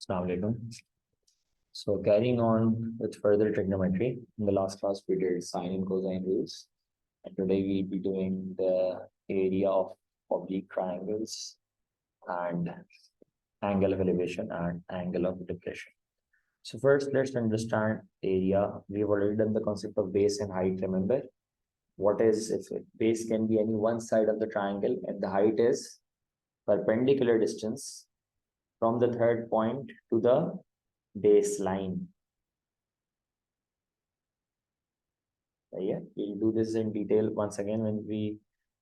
Assalamu alaikum. So carrying on with further trigonometry, in the last class we did sine and cosine rules, and today we'll be doing the area of oblique triangles and angle of elevation and angle of depression. So first, let's understand area. We've already done the concept of base and height, remember? What is, if base can be any one side of the triangle and the height is perpendicular distance from the third point to the baseline. Yeah, we'll do this in detail once again when we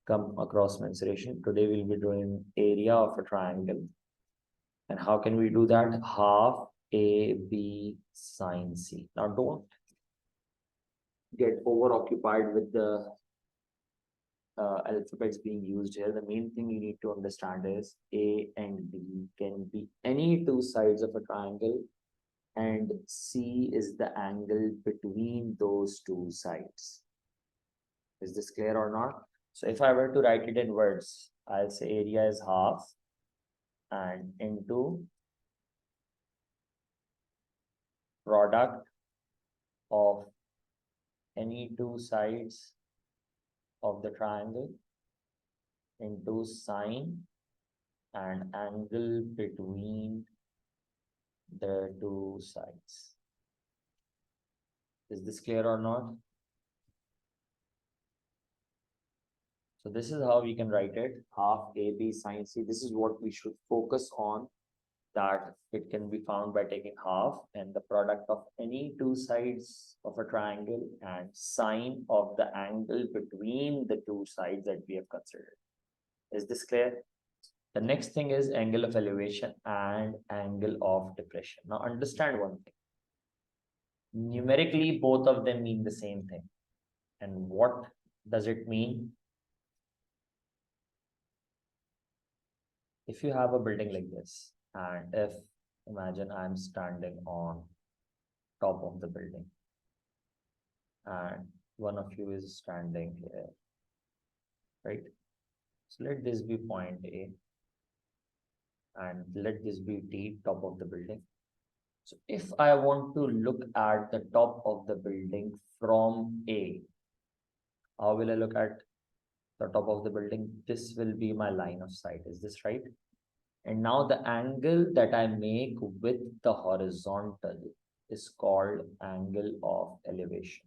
come across mensuration. Today we'll be doing area of a triangle. And how can we do that? Half AB sine C. Now don't get over-occupied with the alphabets being used here. The main thing you need to understand is A and B can be any two sides of a triangle, and C is the angle between those two sides. Is this clear or not? So if I were to write it in words, I'll say area is half and into product of any two sides of the triangle into sine and angle between the two sides. Is this clear or not? So this is how we can write it, half AB sine C. This is what we should focus on, that it can be found by taking half and the product of any two sides of a triangle and sine of the angle between the two sides that we have considered. Is this clear? The next thing is angle of elevation and angle of depression. Now understand one thing. Numerically, both of them mean the same thing. And what does it mean? If you have a building like this, and if imagine I'm standing on top of the building and one of you is standing here, right? So let this be point A and let this be D, top of the building. So if I want to look at the top of the building from A, how will I look at the top of the building? This will be my line of sight. Is this right? And now the angle that I make with the horizontal is called angle of elevation.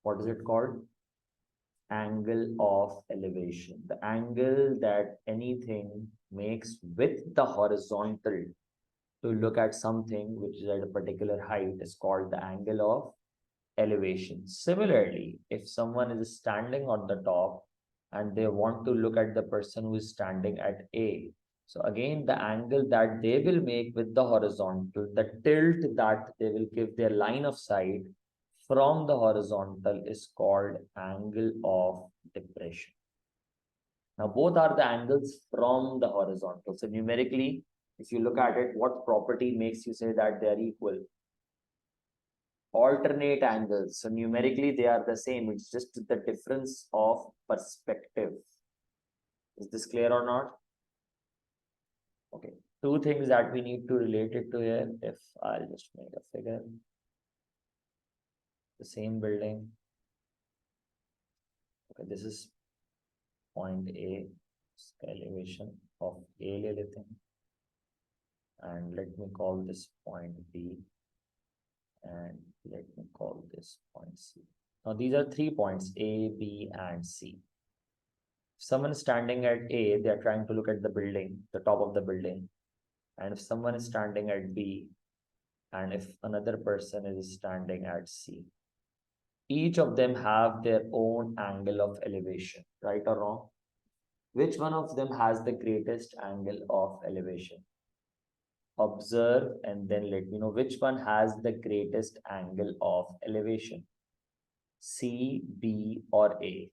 What is it called? Angle of elevation. The angle that anything makes with the horizontal to look at something which is at a particular height is called the angle of elevation. Similarly, if someone is standing on the top and they want to look at the person who is standing at A, so again, the angle that they will make with the horizontal, the tilt that they will give their line of sight from the horizontal is called angle of depression. Now, both are the angles from the horizontal. So numerically, if you look at it, what property makes you say that they are equal? Alternate angles. So numerically, they are the same. It's just the difference of perspective. Is this clear or not? Okay, two things that we need to relate it to here. If I'll just make a figure, the same building. Okay, this is point A, elevation of A, and let me call this point B, and let me call this point C. Now these are 3 points, A, B, and C. If someone is standing at A, they are trying to look at the building, the top of the building. And if someone is standing at B, and if another person is standing at C, each of them have their own angle of elevation, right or wrong? Which one of them has the greatest angle of elevation? Observe and then let me know which one has the greatest angle of elevation. C, B, or A?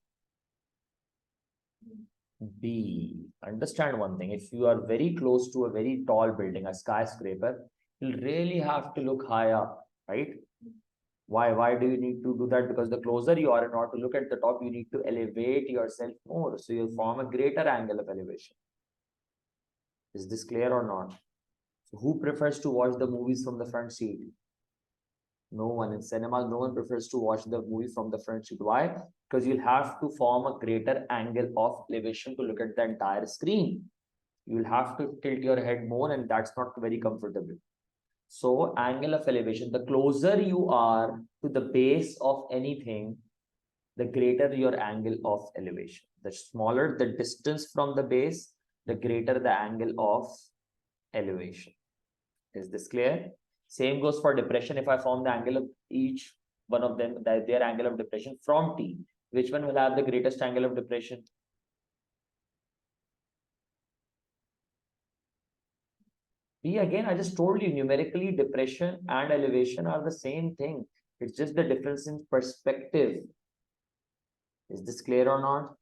B. Understand one thing. If you are very close to a very tall building, a skyscraper, you'll really have to look high up, right? Why do you need to do that? Because the closer you are in order to look at the top, you need to elevate yourself more. So you'll form a greater angle of elevation. Is this clear or not? Who prefers to watch the movies from the front seat? No one. In cinemas, no one prefers to watch the movie from the front seat. Why? Because you'll have to form a greater angle of elevation to look at the entire screen. You'll have to tilt your head more, and that's not very comfortable. So, angle of elevation, the closer you are to the base of anything, the greater your angle of elevation. The smaller the distance from the base, the greater the angle of elevation. Is this clear? Same goes for depression. If I form the angle of each one of them, their angle of depression from T, which one will have the greatest angle of depression? B again, I just told you numerically depression and elevation are the same thing. It's just the difference in perspective. Is this clear or not?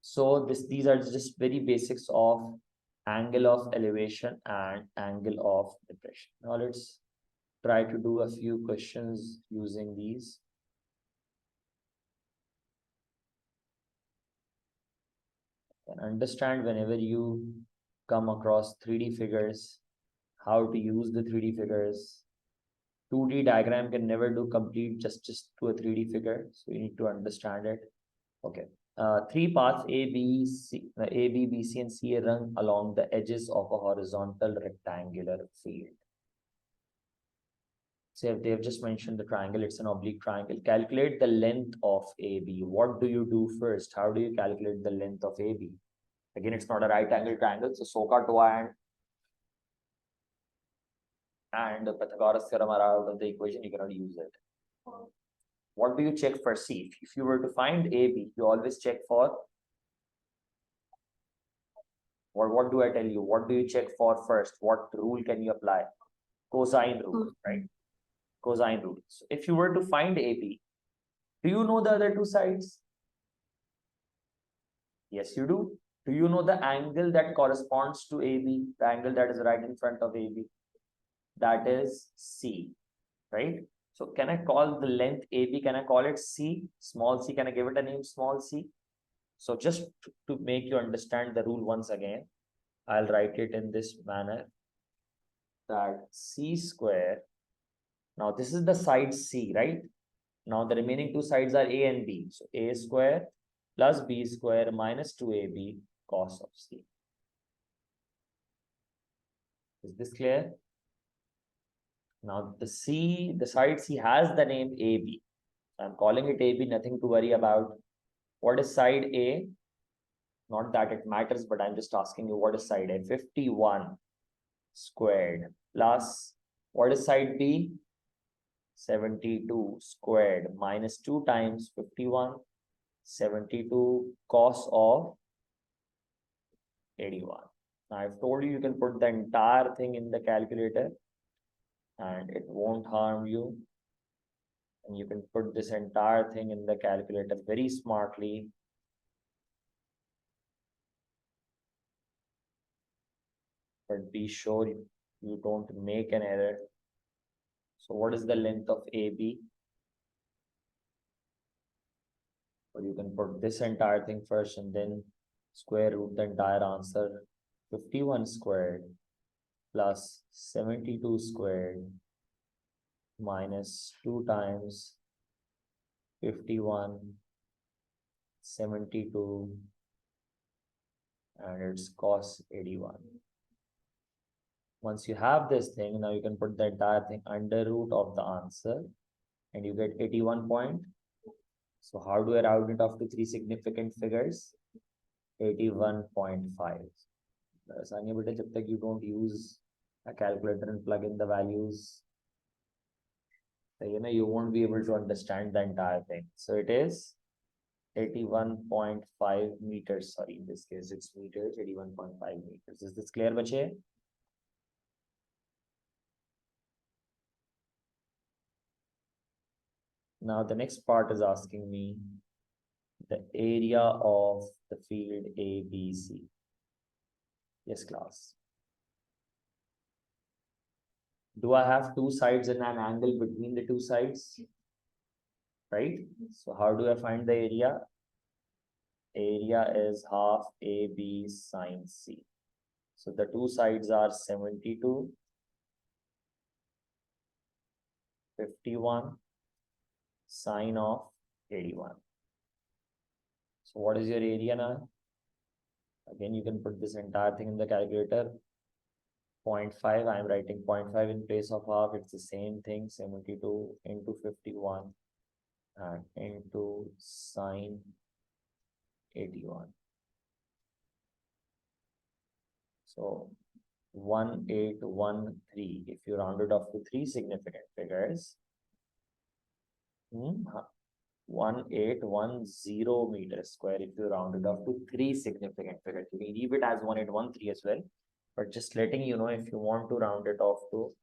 So these are just very basics of angle of elevation and angle of depression. Now let's try to do a few questions using these. And understand whenever you come across 3D figures, how to use the 3D figures. 2D diagram can never do complete justice to a 3D figure, so you need to understand it. Okay. Three paths A, B, C, and C run along the edges of a horizontal rectangular field. So if they have just mentioned the triangle, it's an oblique triangle. Calculate the length of AB. What do you do first? How do you calculate the length of AB? Again, it's not a right angle triangle, so SOHCAHTOA and the Pythagoras theorem are out of the equation. You cannot use it. What do you check for C? If you were to find AB, you always check for what do I tell you? What do you check for first? What rule can you apply? Cosine rule, right? Cosine rule. So if you were to find AB, do you know the other two sides? Yes, you do. Do you know the angle that corresponds to AB? The angle that is right in front of AB? That is C, right? So can I call the length AB? Can I call it C? Small c, can I give it a name small c? So just to make you understand the rule once again, I'll write it in this manner that C square. Now this is the side C, right? Now the remaining two sides are A and B. So A square plus B square minus 2AB cos of C. Is this clear? Now the side C has the name AB. I'm calling it AB, nothing to worry about. What is side A? Not that it matters, but I'm just asking you what is side A? 51 squared plus what is side B? 72 squared minus 2 times 51, 72 cos of 81. Now I've told you can put the entire thing in the calculator and it won't harm you. And you can put this entire thing in the calculator very smartly. But be sure you don't make an error. So what is the length of AB? Or you can put this entire thing first and then square root the entire answer. 51 squared plus 72 squared minus 2 times 51, 72, and it's cos 81. Once you have this thing, now you can put the entire thing under root of the answer and you get 81 point. So how do I round it off to three significant figures? 81.5. जब तक you don't use a calculator and plug in the values, you won't be able to understand the entire thing. So it is 81.5 meters. Sorry, in this case it's meters. 81.5 meters. Is this clear, bache? Now the next part is asking me the area of the field ABC. Yes, class. Do I have two sides and an angle between the two sides? Right? So how do I find the area? Area is half AB sine C. So the two sides are 72 51 sine of 81. So what is your area now? Again, you can put this entire thing in the calculator. 0.5, I'm writing 0.5 in place of half. It's the same thing, 72 into 51 and into sine 81. So 1813. If you round it off to three significant figures, 1810 meters square. If you round it off to three significant figures, you can leave it as 1813 as well. But just letting you know, if you want to round it off to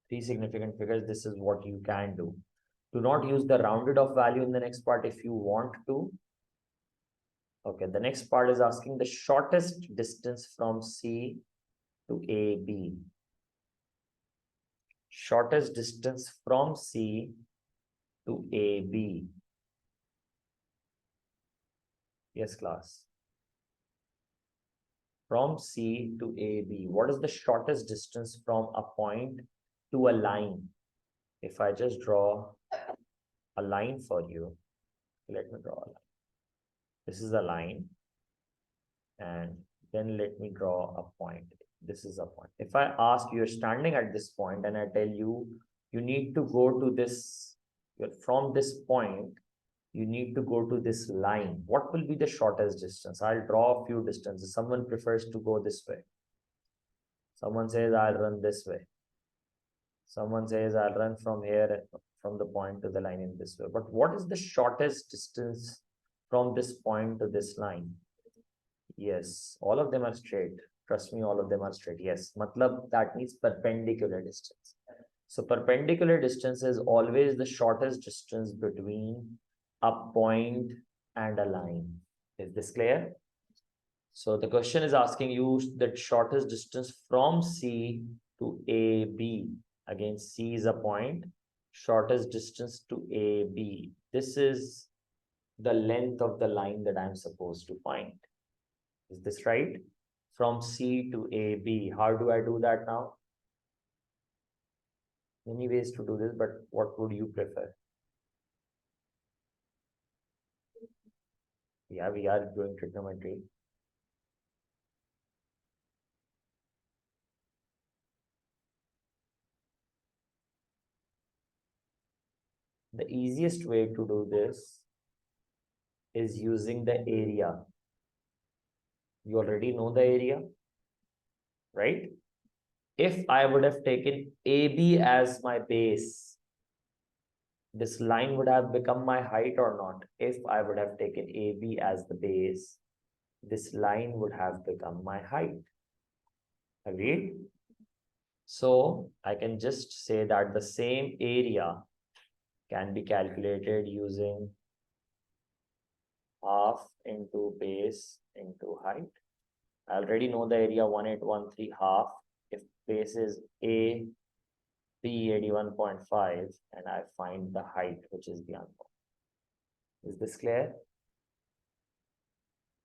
three significant figures, this is what you can do. Do not use the rounded off value in the next part if you want to. Okay, the next part is asking the shortest distance from C to AB. Shortest distance from C to AB. Yes, class. From C to AB. What is the shortest distance from a point to a line? If I just draw a line for you, let me draw a line. This is a line. And then let me draw a point. This is a point. If I ask, you're standing at this point and I tell you, you need to go to this, from this point, you need to go to this line. What will be the shortest distance? I'll draw a few distances. Someone prefers to go this way. Someone says, I'll run this way. Someone says, I'll run from here, from the point to the line in this way. But what is the shortest distance from this point to this line? Yes, all of them are straight. Trust me, all of them are straight. Yes, matlab that means perpendicular distance. So perpendicular distance is always the shortest distance between a point and a line. Is this clear? So the question is asking you the shortest distance from C to AB. Again, C is a point. Shortest distance to AB. This is the length of the line that I'm supposed to find. Is this right? From C to AB. How do I do that now? Many ways to do this, but what would you prefer? Yeah, we are doing trigonometry. The easiest way to do this is using the area. You already know the area, right? If I would have taken AB as my base, this line would have become my height or not? If I would have taken AB as the base, this line would have become my height. Agreed? So I can just say that the same area can be calculated using half into base into height. I already know the area 1813 half. If base is A, B 81.5, and I find the height, which is the unknown. Is this clear?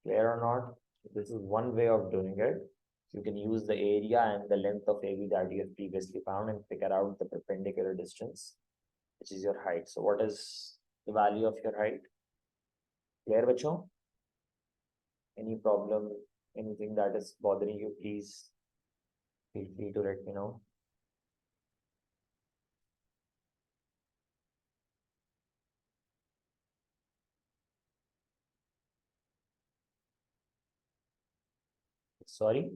Clear or not? This is one way of doing it. You can use the area and the length of AB that you have previously found and figure out the perpendicular distance, which is your height. So what is the value of your height? Clear, bacho? Any problem, anything that is bothering you, please feel free to let me know. Sorry?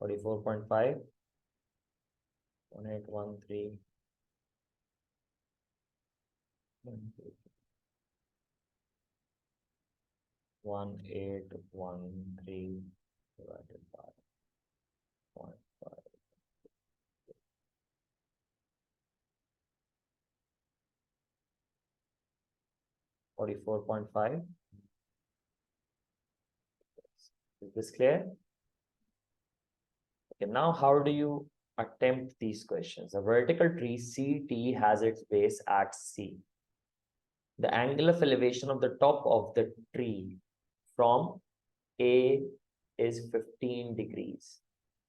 44.5? 1813. 1813 divided by 0.5. 44.5. Is this clear? Okay, now how do you attempt these questions? A vertical tree CT has its base at C. The angle of elevation of the top of the tree from A is 15 degrees.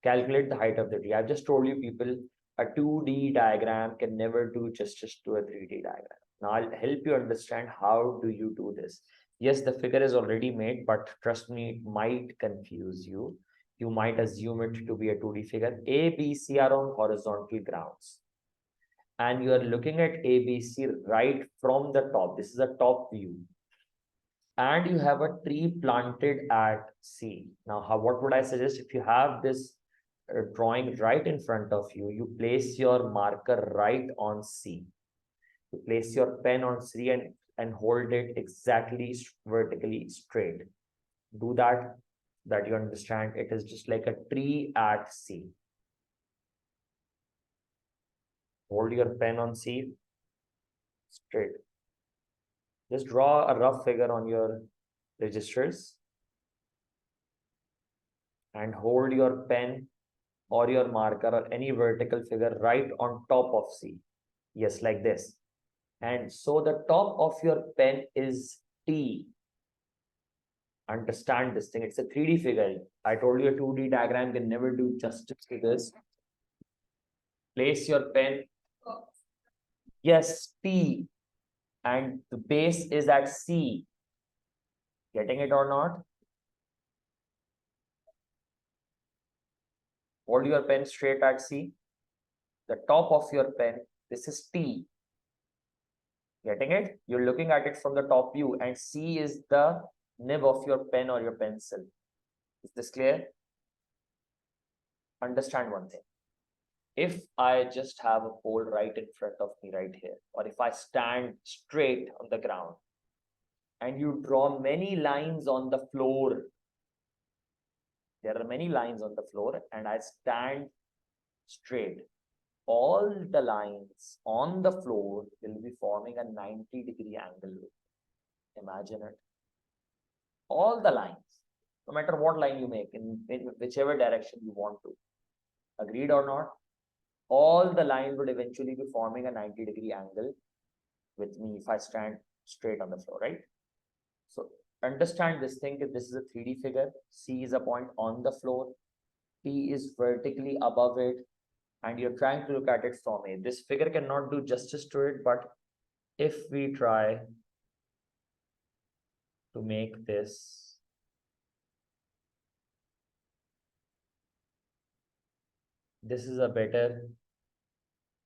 Calculate the height of the tree. I've just told you people, a 2D diagram can never do justice to a 3D diagram. Now I'll help you understand how do you do this. Yes, the figure is already made, but trust me, it might confuse you. You might assume it to be a 2D figure. A, B, C are on horizontal grounds. And you are looking at A, B, C right from the top. This is a top view. And you have a tree planted at C. Now, what would I suggest? If you have this drawing right in front of you, you place your marker right on C. You place your pen on C and hold it exactly vertically straight. Do that you understand it is just like a tree at C. Hold your pen on C straight. Just draw a rough figure on your registers and hold your pen or your marker or any vertical figure right on top of C. Yes, like this. And so the top of your pen is T. Understand this thing. It's a 3D figure. I told you a 2D diagram can never do justice to this. Place your pen. Yes, T. And the base is at C. Getting it or not? Hold your pen straight at C. The top of your pen, this is T. Getting it? You're looking at it from the top view, and C is the nib of your pen or your pencil. Is this clear? Understand one thing. If I just have a pole right in front of me right here, or if I stand straight on the ground and you draw many lines on the floor, there are many lines on the floor, and I stand straight, all the lines on the floor will be forming a 90-degree angle. Imagine it. All the lines, no matter what line you make, in whichever direction you want to. Agreed or not? All the lines would eventually be forming a 90-degree angle with me if I stand straight on the floor, right? So understand this thing. If this is a 3D figure, C is a point on the floor, T is vertically above it, and you're trying to look at it from A. This figure cannot do justice to it, but if we try to make this is a better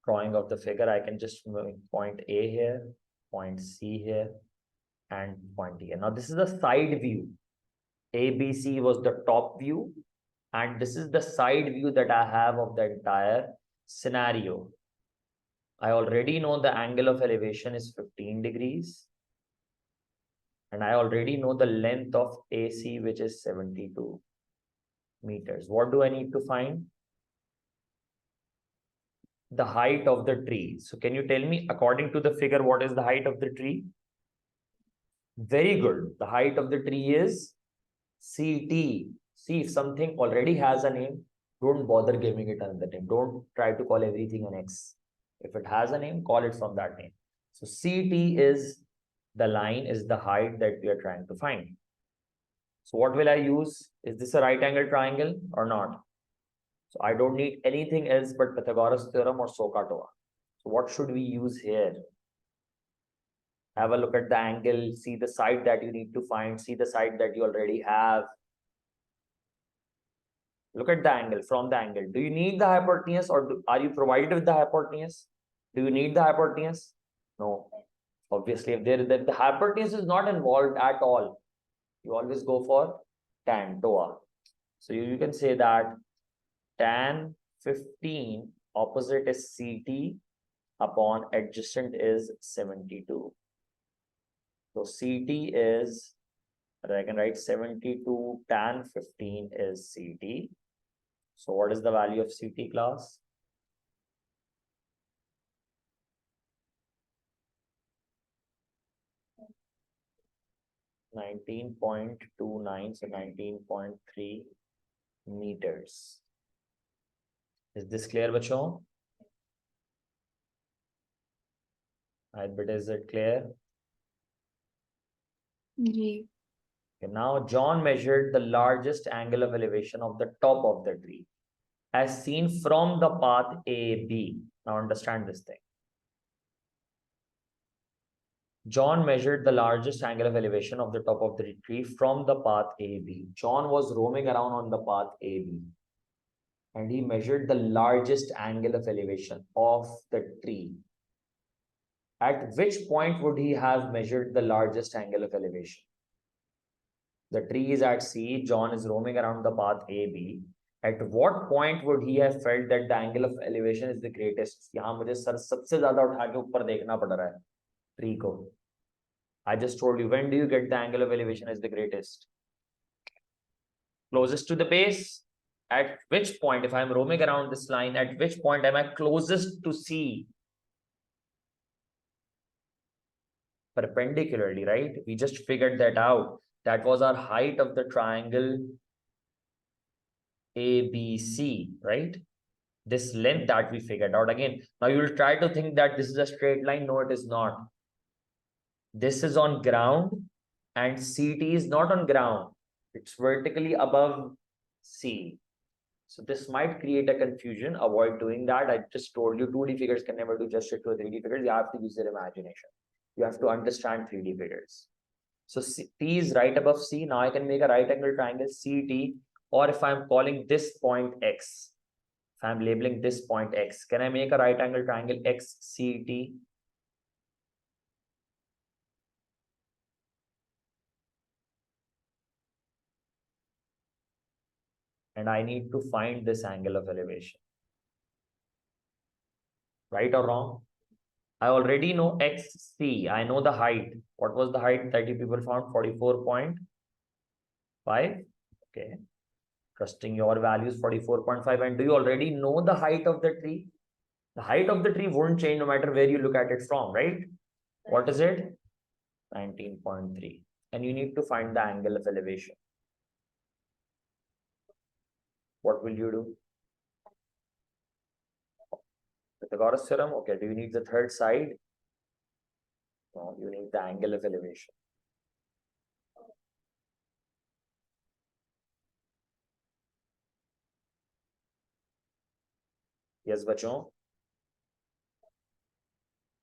drawing of the figure. I can just point A here, point C here, and point here. Now this is the side view. ABC was the top view, and this is the side view that I have of the entire scenario. I already know the angle of elevation is 15 degrees. And I already know the length of AC, which is 72 meters. What do I need to find? The height of the tree. So can you tell me, according to the figure, what is the height of the tree? Very good. The height of the tree is CT. See, if something already has a name, don't bother giving it another name. Don't try to call everything an X. If it has a name, call it from that name. So CT is the line, is the height that we are trying to find. So what will I use? Is this a right angle triangle or not? So I don't need anything else but Pythagoras theorem or SOHCAHTOA. So what should we use here? Have a look at the angle, see the side that you need to find, see the side that you already have. Look at the angle, from the angle. Do you need the hypotenuse, or are you provided with the hypotenuse? Do you need the hypotenuse? No. Obviously, if the hypotenuse is not involved at all, you always go for tan, TOA. So you can say that tan 15 opposite is CT upon adjacent is 72. So CT is, I can write 72 tan 15 is CT. So what is the value of CT, class? .29, so 19.3 meters. Is this clear, bachon? I bet, is it clear? Ji. Okay, now John measured the largest angle of elevation of the top of the tree as seen from the path AB. Now understand this thing. John measured the largest angle of elevation of the top of the tree from the path AB. John was roaming around on the path AB and he measured the largest angle of elevation of the tree. At which point would he have measured the largest angle of elevation? The tree is at C, John is roaming around the path AB. At what point would he have felt that the angle of elevation is the greatest? यहाँ मुझे sir सबसे ज़्यादा उठा के ऊपर देखना पड़ रहा है ट्री को. I just told you, when do you get the angle of elevation is the greatest? Closest to the base. At which point, if I'm roaming around this line, at which point am I closest to C? Perpendicularly, right? We just figured that out. That was our height of the triangle ABC, right? This length that we figured out. Again, now you will try to think that this is a straight line. No, it is not. This is on ground and CT is not on ground. It's vertically above C. So this might create a confusion. Avoid doing that. I just told you 2D figures can never do justice to a 3D figures. You have to use your imagination. You have to understand 3D figures. So T is right above C. Now I can make a right angle triangle CT, or if I'm calling this point X, if I'm labeling this point X, can I make a right angle triangle XCT? And I need to find this angle of elevation. Right or wrong? I already know XC. I know the height. What was the height that you people found? 44.5. Okay. Trusting your values, 44.5. And do you already know the height of the tree? The height of the tree won't change no matter where you look at it from, right? What is it? 19.3. And you need to find the angle of elevation. What will you do? Pythagoras theorem. Okay. Do you need the third side? No, you need the angle of elevation. Yes, bachon.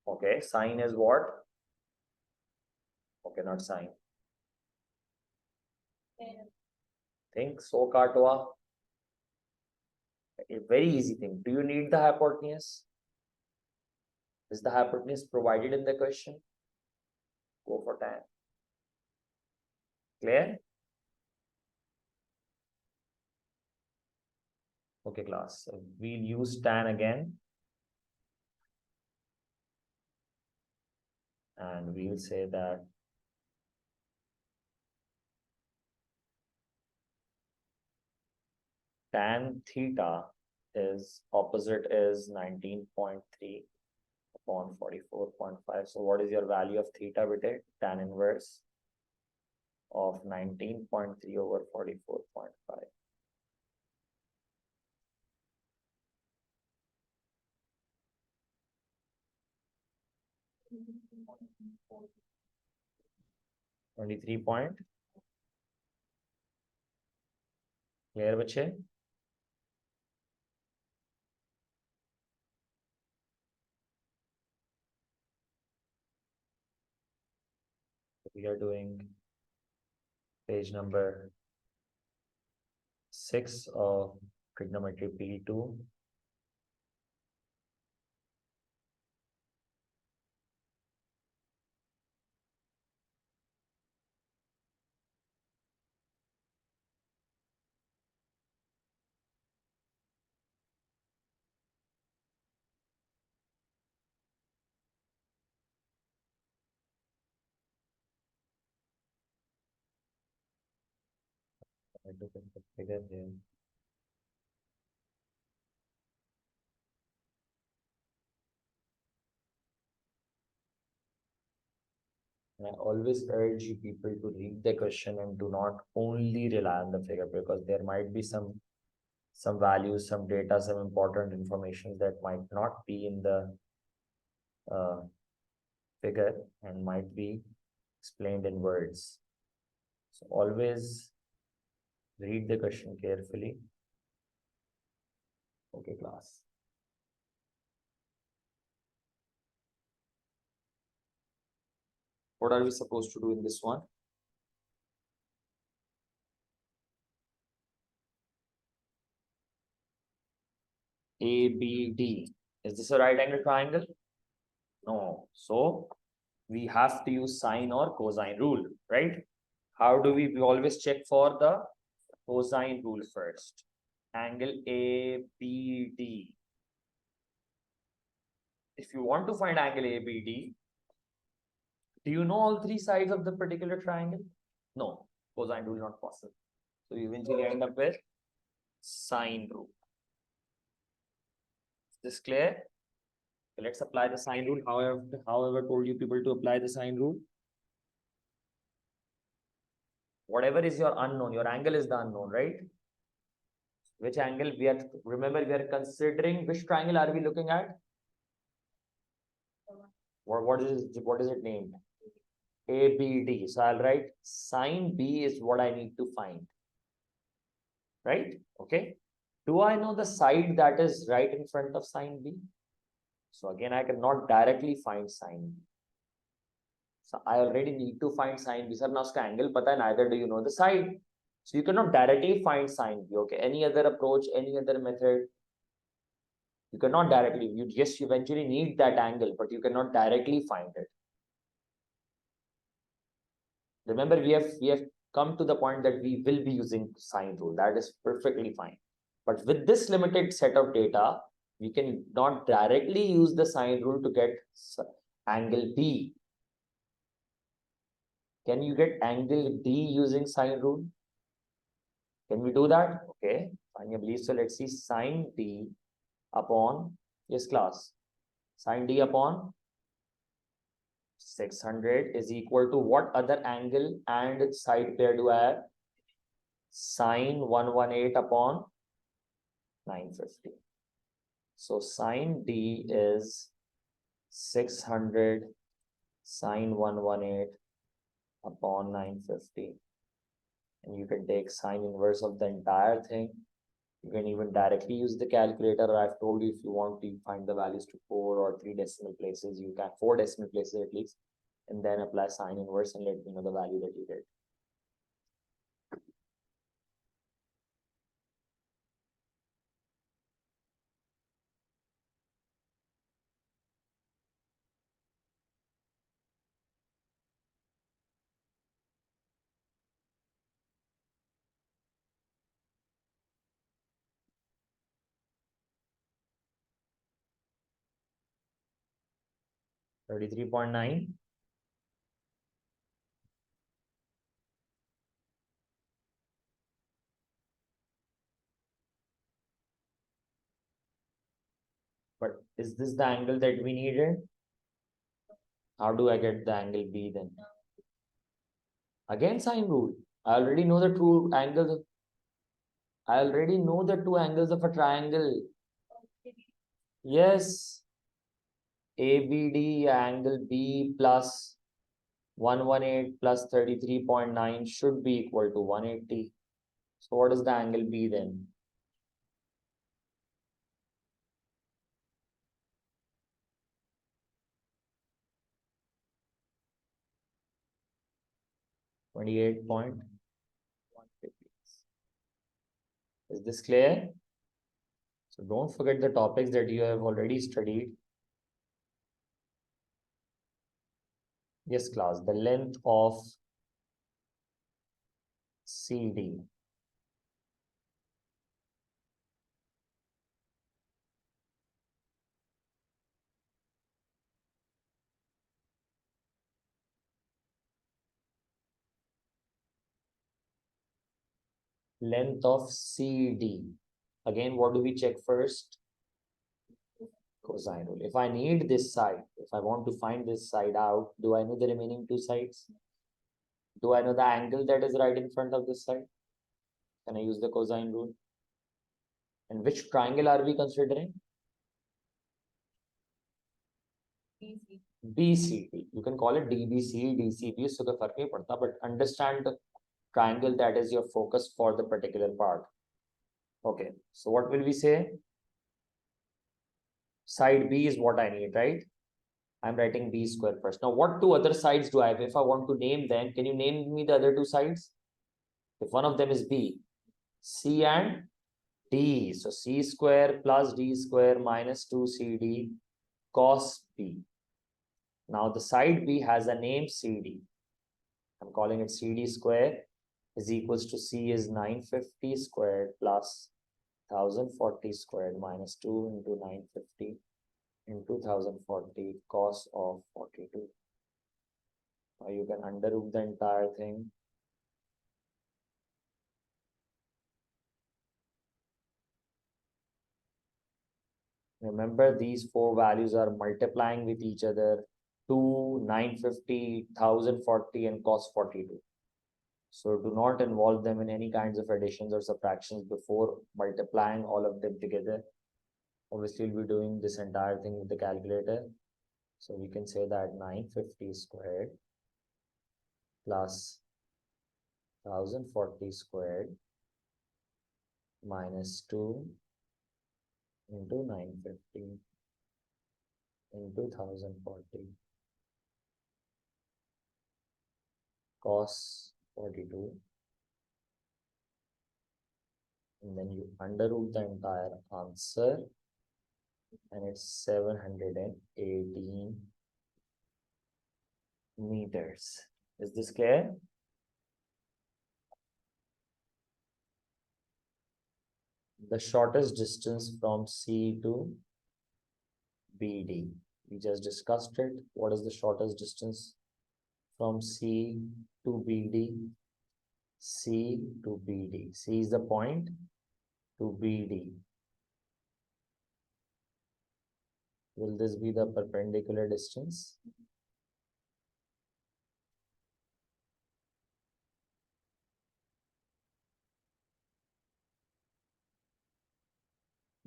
Okay. Sine is what? Okay, not sine. Think so, Katwa. A very easy thing. Do you need the hypotenuse? Is the hypotenuse provided in the question? Go for tan. Clear? Okay, class. So we'll use tan again. And we'll say that tan theta is opposite is 19.3 upon 44.5. So what is your value of theta with it? Tan inverse of 19.3 over 44.5. Mm-hmm. 23 point. Clear, बच्चे? We are doing page number 6 of trigonometry P2. I took a figure here. And I always urge you people to read the question and do not only rely on the figure, because there might be some values, some data, some important information that might not be in the figure and might be explained in words. So always read the question carefully. Okay, class. What are we supposed to do in this one? ABD. Is this a right angle triangle? No. So we have to use sine or cosine rule, right? How do we always check for the cosine rule first? Angle ABD. If you want to find angle ABD, do you know all three sides of the particular triangle? No, cosine rule not possible. So you eventually end up with sine rule. Is this clear? So let's apply the sine rule. However, told you people to apply the sine rule. Whatever is your unknown, your angle is the unknown, right? Which angle we are, remember we are considering which triangle are we looking at? What is it named? ABD. So I'll write sine B is what I need to find. Right? Okay. Do I know the side that is right in front of sine B? So again, I cannot directly find sine B. So I already need to find sine B. Sir, now uska angle pata hai, neither do you know the side. So you cannot directly find sine B. Okay. Any other approach, any other method? You cannot directly. You just eventually need that angle, but you cannot directly find it. Remember, we have come to the point that we will be using sine rule. That is perfectly fine. But with this limited set of data, we can not directly use the sine rule to get angle B. Can you get angle D using sine rule? Can we do that? Okay, fine, I believe so. Let's see sine D upon, yes class, sine D upon 600 is equal to what other angle and side pair do I have? Sine 118 upon 950. So sine D is 600 sine 118 upon 950. And you can take sine inverse of the entire thing. You can even directly use the calculator. I've told you if you want to find the values to 4 or 3 decimal places, you can 4 decimal places at least, and then apply sine inverse and let me know the value that you get. $33.9. But is this the angle that we needed? How do I get the angle B then? Again, sine rule. I already know the two angles. I already know the two angles of a triangle. Yes. ABD angle B plus 118 plus 33.9 should be equal to 180. So what is the angle B then? $28.1. Is this clear? So don't forget the topics that you have already studied. Yes, class. The length of CD. Length of CD. Again, what do we check first? Cosine rule. If I need this side, if I want to find this side out, do I know the remaining two sides? Do I know the angle that is right in front of this side? Can I use the cosine rule? And which triangle are we considering? BCD. You can call it DBC, DCB, so the फर्क नहीं पड़ता, but understand triangle that is your focus for the particular part. Okay, so what will we say? Side B is what I need, right? I'm writing B square first. Now, what two other sides do I have? If I want to name them, can you name me the other two sides? If one of them is B, C and D. So C square plus D square minus 2CD cos B. Now the side B has a name CD. I'm calling it CD square is equals to C is 950 squared plus 1040 squared minus 2 into 950 into 1040 cos of 42. Now you can under root the entire thing. Remember, these four values are multiplying with each other: 2, 950, 1040, and cos 42. So do not involve them in any kinds of additions or subtractions before multiplying all of them together. Obviously, we'll be doing this entire thing with the calculator. So we can say that 950 squared plus 1040 squared minus 2 into 950 into 1040 cos 42, and then you under root the entire answer, and it's 718 meters. Is this clear? The shortest distance from C to BD. We just discussed it. What is the shortest distance from C to BD? C to BD. C is the point to BD. Will this be the perpendicular distance?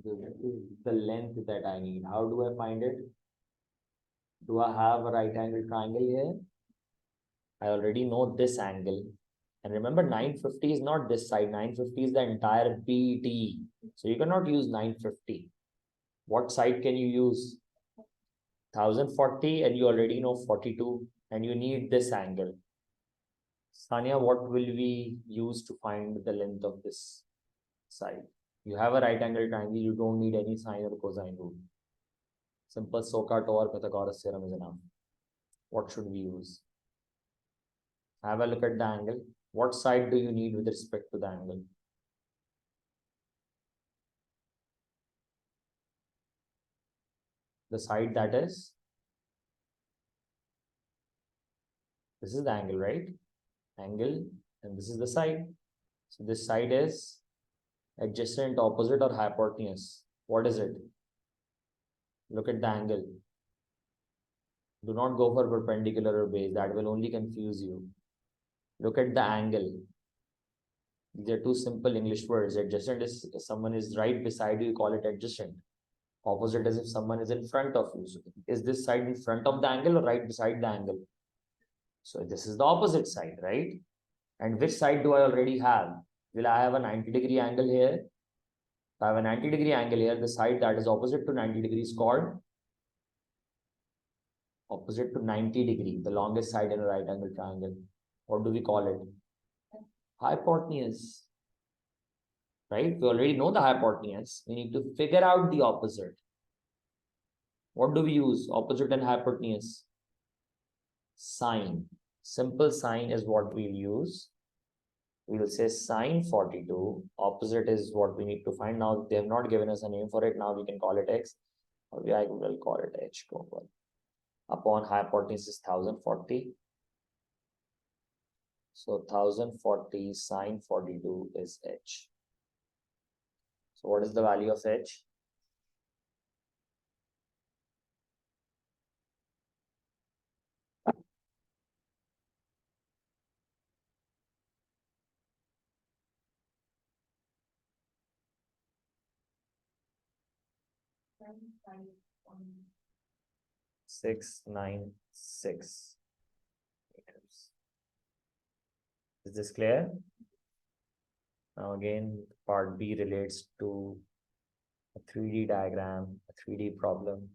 This is the length that I need. How do I find it? Do I have a right angle triangle here? I already know this angle. And remember, 950 is not this side. 950 is the entire BD. So you cannot use 950. What side can you use? 1040, and you already know 42, and you need this angle. Sania, what will we use to find the length of this side? You have a right angle triangle, you don't need any sine or cosine rule. Simple SOHCAHTOA or Pythagoras theorem is enough. What should we use? Have a look at the angle. What side do you need with respect to the angle? The side that is, this is the angle, right? Angle, and this is the side. So this side is adjacent, opposite, or hypotenuse. What is it? Look at the angle. Do not go for perpendicular or base. That will only confuse you. Look at the angle. These are two simple English words. Adjacent is if someone is right beside you, you call it adjacent. Opposite is if someone is in front of you. So is this side in front of the angle or right beside the angle? So this is the opposite side, right? And which side do I already have? Will I have a 90-degree angle here? If I have a 90-degree angle here, the side that is opposite to 90 degrees called opposite to 90 degree, the longest side in a right angle triangle. What do we call it? Hypotenuse. Right? We already know the hypotenuse. We need to figure out the opposite. What do we use? Opposite and hypotenuse. Sine. Simple sine is what we'll use. We will say sine 42. Opposite is what we need to find. Now they have not given us a name for it. Now we can call it x. Or I will call it h. Upon hypotenuse is 1040. So 1040 sine 42 is h. So what is the value of h? Six nine six meters. Is this clear? Now again, part B relates to a 3D diagram, a 3D problem.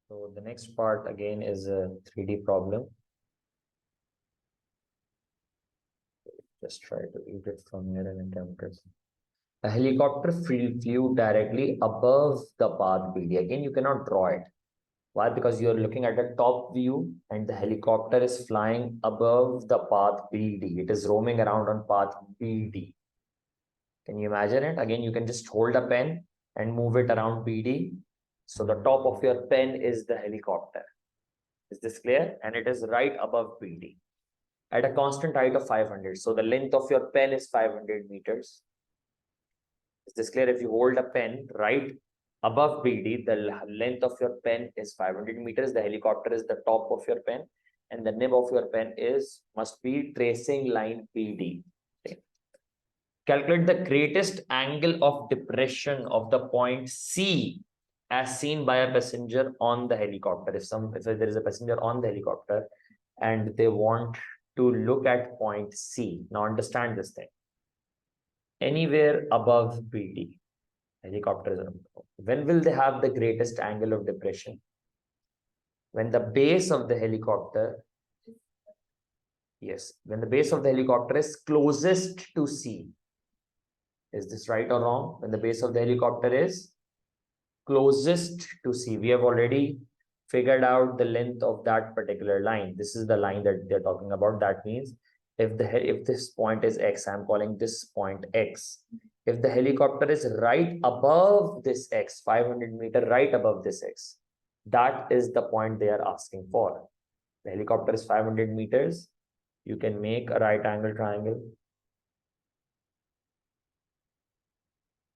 So the next part again is a 3D problem. Just try to read it from here and attempt it. A helicopter flew directly above the path BD. Again, you cannot draw it. Why? Because you're looking at the top view and the helicopter is flying above the path BD. It is roaming around on path BD. Can you imagine it? Again, you can just hold a pen and move it around BD. So the top of your pen is the helicopter. Is this clear? And it is right above BD at a constant height of 500. So the length of your pen is 500 meters. Is this clear? If you hold a pen right above BD, the length of your pen is 500 meters. The helicopter is the top of your pen, and the nib of your pen must be tracing line BD. Okay. Calculate the greatest angle of depression of the point C as seen by a passenger on the helicopter. If there is a passenger on the helicopter and they want to look at point C. Now understand this thing. Anywhere above BD, helicopters are, when will they have the greatest angle of depression? When the base of the helicopter, yes, when the base of the helicopter is closest to C. Is this right or wrong? When the base of the helicopter is closest to C. We have already figured out the length of that particular line. This is the line that they're talking about. That means if this point is X, I'm calling this point X. If the helicopter is right above this X, 500 meter right above this X, that is the point they are asking for. The helicopter is 500 meters. You can make a right angle triangle.